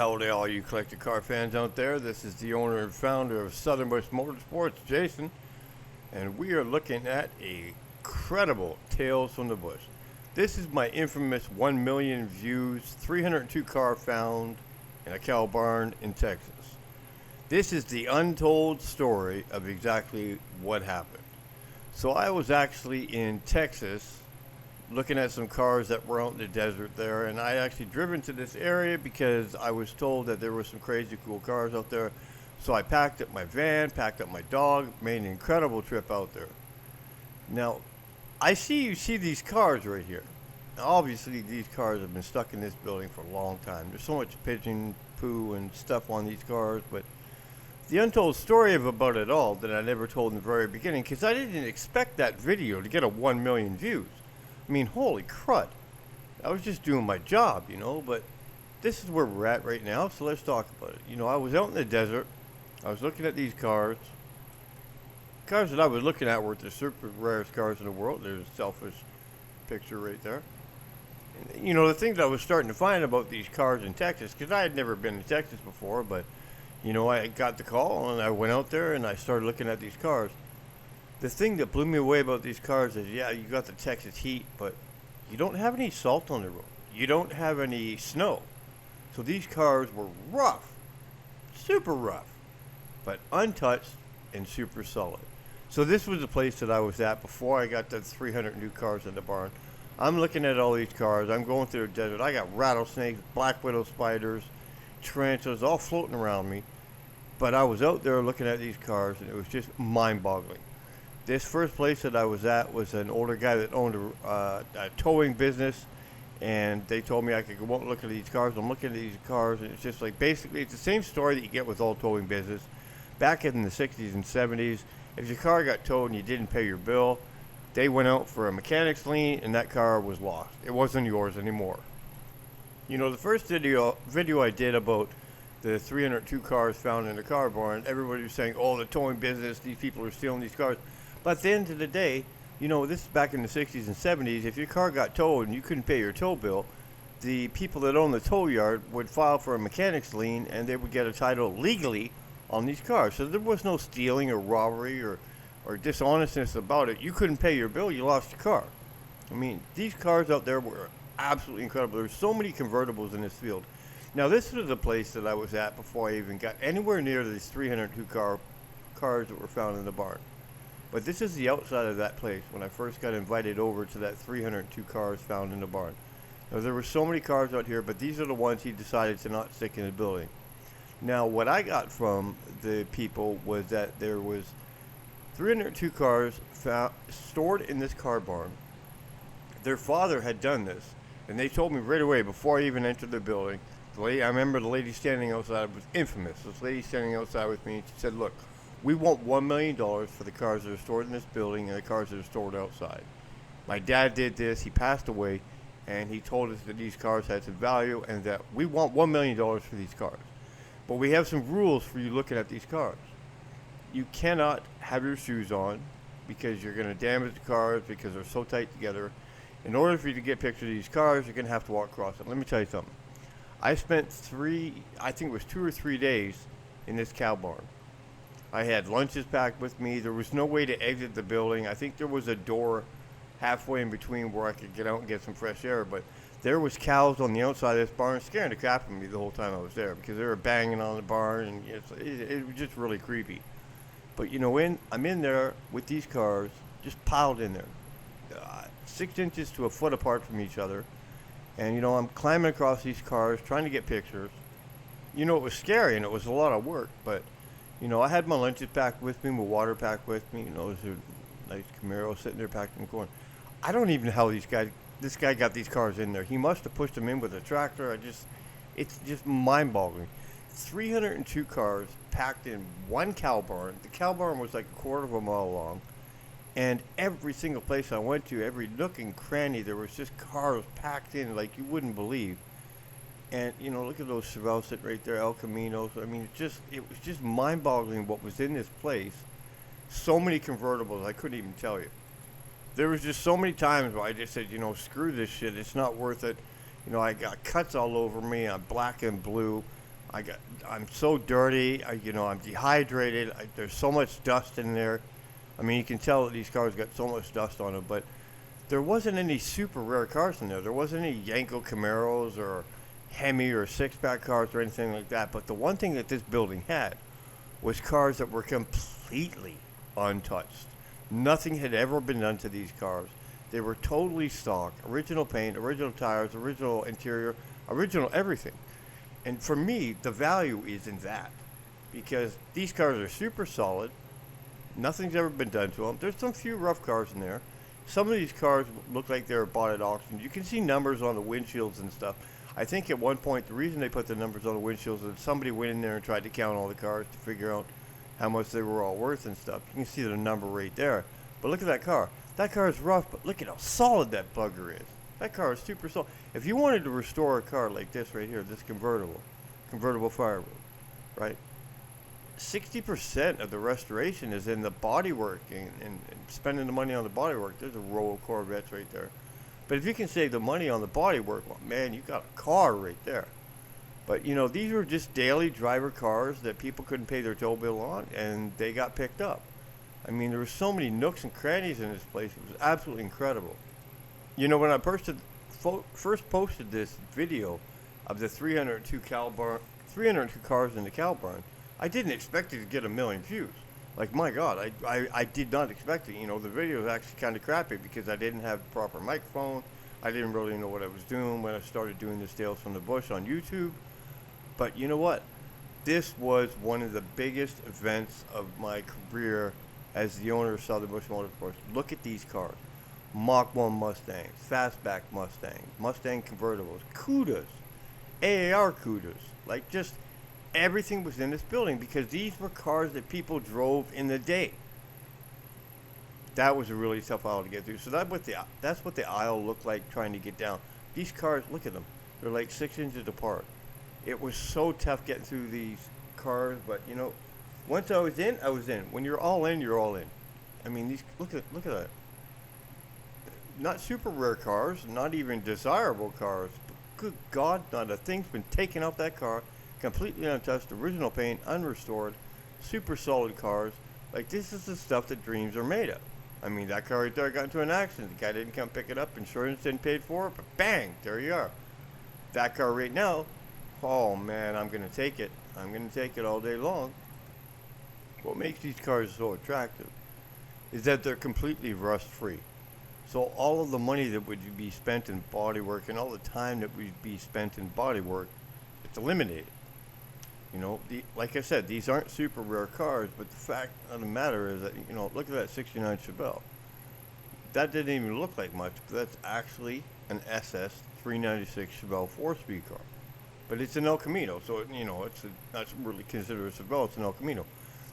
howdy, all you collector car fans out there. This is the owner and founder of Southernmost Motorsports, Jason, and we are looking at a incredible Tales from the Bush. This is my infamous 1 million views, 302 car found in a cow barn in Texas. This is the untold story of exactly what happened. So I was actually in Texas looking at some cars that were out in the desert there, and I actually driven to this area because I was told that there were some crazy cool cars out there. So I packed up my van, packed up my dog, made an incredible trip out there. Now, you see these cars right here. Now, obviously these cars have been stuck in this building for a long time. There's so much pigeon poo and stuff on these cars, but the untold story about it all that I never told in the very beginning, because I didn't expect that video to get a 1 million views. I mean, holy crud. I was just doing my job, but this is where we're at right now, so let's talk about it. I was out in the desert. I was looking at these cars. Cars that I was looking at were the super rarest cars in the world. There's a selfish picture right there. And, the thing that I was starting to find about these cars in Texas, because I had never been to Texas before, but, I got the call, and I went out there, and I started looking at these cars. The thing that blew me away about these cars is, yeah, you got the Texas heat, but you don't have any salt on the road. You don't have any snow. So these cars were rough, super rough, but untouched and super solid. So this was the place that I was at before I got the 300 new cars in the barn. I'm looking at all these cars. I'm going through the desert. I got rattlesnakes, black widow spiders, tarantulas all floating around me. But I was out there looking at these cars, and it was just mind-boggling. This first place that I was at was an older guy that owned a towing business, and they told me I could go out and look at these cars. I'm looking at these cars, and it's just like, basically, it's the same story that you get with all towing business. Back in the 60s and 70s, if your car got towed and you didn't pay your bill, they went out for a mechanic's lien, and that car was lost. It wasn't yours anymore. The first video I did about the 302 cars found in the car barn, everybody was saying, oh, the towing business, these people are stealing these cars. But at the end of the day, this is back in the 60s and 70s. If your car got towed and you couldn't pay your tow bill, the people that own the tow yard would file for a mechanic's lien, and they would get a title legally on these cars. So there was no stealing or robbery or dishonestness about it. You couldn't pay your bill, you lost your car. I mean, these cars out there were absolutely incredible. There's so many convertibles in this field. Now, this was the place that I was at before I even got anywhere near these 302 cars that were found in the barn. But this is the outside of that place when I first got invited over to that 302 cars found in the barn. Now, there were so many cars out here, but these are the ones he decided to not stick in the building. Now, what I got from the people was that there was 302 cars stored in this car barn. Their father had done this, and they told me right away before I even entered the building. I remember the lady standing outside was infamous. This lady standing outside with me, she said, look, we want $1 million for the cars that are stored in this building and the cars that are stored outside. My dad did this. He passed away, and he told us that these cars had some value and that we want $1 million for these cars. But we have some rules for you looking at these cars. You cannot have your shoes on because you're going to damage the cars because they're so tight together. In order for you to get pictures of these cars, you're going to have to walk across them. Let me tell you something. I spent 2 or 3 days in this cow barn. I had lunches packed with me. There was no way to exit the building. I think there was a door halfway in between where I could get out and get some fresh air, but there was cows on the outside of this barn scaring the crap out of me the whole time I was there because they were banging on the barn, and it was just really creepy. But I'm in there with these cars just piled in there, 6 inches to a foot apart from each other, and I'm climbing across these cars trying to get pictures. It was scary and it was a lot of work, but I had my lunches packed with me, my water packed with me. There's a nice Camaro sitting there packed and going. I don't even know how this guy got these cars in there. He must have pushed them in with a tractor. It's just mind-boggling. 302 cars packed in one cow barn. The cow barn was like a quarter of a mile long. And every single place I went to, every nook and cranny, there was just cars packed in like you wouldn't believe. And, look at those Chevelles sitting right there, El Caminos. I mean, it was just mind-boggling what was in this place. So many convertibles, I couldn't even tell you. There was just so many times where I just said, screw this shit. It's not worth it. I got cuts all over me. I'm black and blue. I'm so dirty. I'm dehydrated. There's so much dust in there. I mean, you can tell that these cars got so much dust on them, but there wasn't any super rare cars in there. There wasn't any Yanko Camaros or Hemi or six-pack cars or anything like that. But the one thing that this building had was cars that were completely untouched. Nothing had ever been done to these cars. They were totally stock, original paint, original tires, original interior, original everything. And for me, the value is in that, because these cars are super solid. Nothing's ever been done to them. There's some few rough cars in there. Some of these cars look like they were bought at auction. You can see numbers on the windshields and stuff. I think at one point the reason they put the numbers on the windshields is that somebody went in there and tried to count all the cars to figure out how much they were all worth and stuff. You can see the number right there. But look at that car. That car is rough, but look at how solid that bugger is. That car is super solid. If you wanted to restore a car like this right here, this convertible Firewood, right? 60% of the restoration is in the bodywork and spending the money on the bodywork. There's a row of Corvettes right there. But if you can save the money on the bodywork, well, man, you got a car right there. But, these were just daily driver cars that people couldn't pay their tow bill on, and they got picked up. I mean, there were so many nooks and crannies in this place. It was absolutely incredible. When I first posted this video of the 302 cars in the cow barn, I didn't expect it to get 1 million views. Like, my God, I did not expect it. The video was actually kind of crappy because I didn't have the proper microphone. I didn't really know what I was doing when I started doing this Tales from the Bush on YouTube. But you know what? This was one of the biggest events of my career as the owner of Southern Bush Motorsports. Look at these cars. Mach 1 Mustangs, Fastback Mustangs, Mustang convertibles, Cudas, AAR Cudas. Like, just everything was in this building because these were cars that people drove in the day. That was a really tough aisle to get through. So that's what the aisle looked like trying to get down. These cars, look at them. They're like 6 inches apart. It was so tough getting through these cars, but once I was in, I was in. When you're all in, you're all in. I mean, these look at that. Not super rare cars, not even desirable cars. But good God, not a thing's been taken off that car. Completely untouched, original paint, unrestored, super solid cars. Like, this is the stuff that dreams are made of. I mean, that car right there got into an accident. The guy didn't come pick it up. Insurance didn't pay for it, but bang, there you are. That car right now, oh man, I'm going to take it. I'm going to take it all day long. What makes these cars so attractive is that they're completely rust-free. So all of the money that would be spent in bodywork and all the time that would be spent in bodywork, it's eliminated. Like I said, these aren't super rare cars, but the fact of the matter is that, look at that 69 Chevelle. That didn't even look like much, but that's actually an SS 396 Chevelle 4-speed car. But it's an El Camino, so, it's not really considered a Chevelle, it's an El Camino.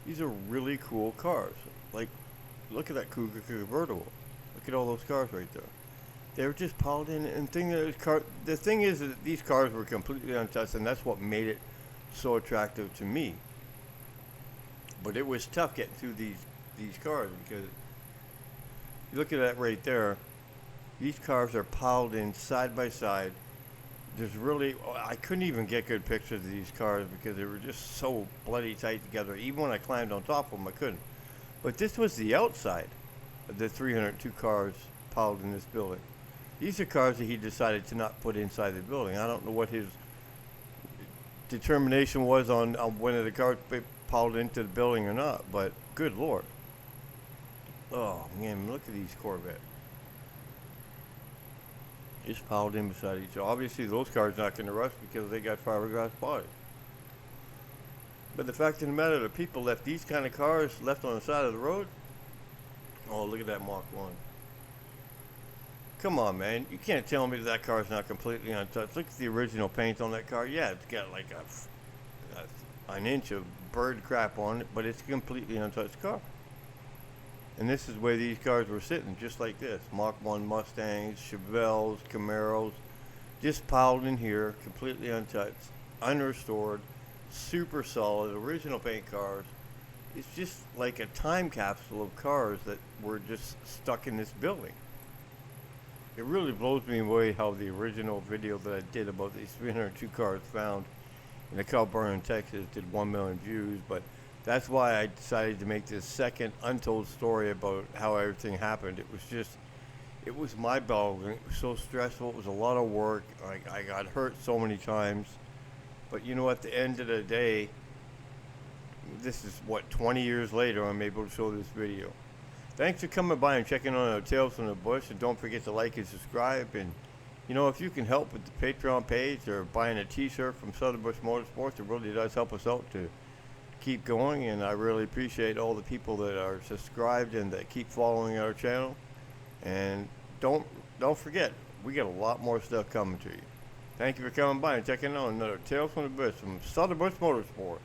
These are really cool cars. Like, look at that Cougar convertible. Look at all those cars right there. They were just piled in, and the thing is that these cars were completely untouched, and that's what made it so attractive to me. But it was tough getting through these cars because you look at that right there. These cars are piled in side by side. I couldn't even get good pictures of these cars because they were just so bloody tight together. Even when I climbed on top of them, I couldn't. But this was the outside of the 302 cars piled in this building. These are cars that he decided to not put inside the building. I don't know what his determination was on when the cars piled into the building or not, but good Lord. Oh man, look at these Corvettes. Just piled in beside each other. Obviously those cars not going to rust because they got fiberglass bodies. But the fact of the matter, the people left these kind of cars left on the side of the road. Oh, look at that Mach 1. Come on, man. You can't tell me that car is not completely untouched. Look at the original paint on that car. Yeah, it's got like an inch of bird crap on it, but it's a completely untouched car. And this is where these cars were sitting, just like this. Mach 1 Mustangs, Chevelles, Camaros, just piled in here, completely untouched, unrestored, super solid, original paint cars. It's just like a time capsule of cars that were just stuck in this building. It really blows me away how the original video that I did about these 302 cars found in the Calburn, Texas, did 1 million views. But that's why I decided to make this second untold story about how everything happened. It was mind-boggling. It was so stressful. It was a lot of work. I got hurt so many times. But you know, at the end of the day, this is what, 20 years later, I'm able to show this video. Thanks for coming by and checking on our Tales from the Bush, and don't forget to like and subscribe. And you know, if you can help with the Patreon page or buying a t-shirt from Southern Bush Motorsports, it really does help us out to keep going. And I really appreciate all the people that are subscribed and that keep following our channel. And don't forget, we got a lot more stuff coming to you. Thank you for coming by and checking on another Tales from the Bush from Southern Bush Motorsports.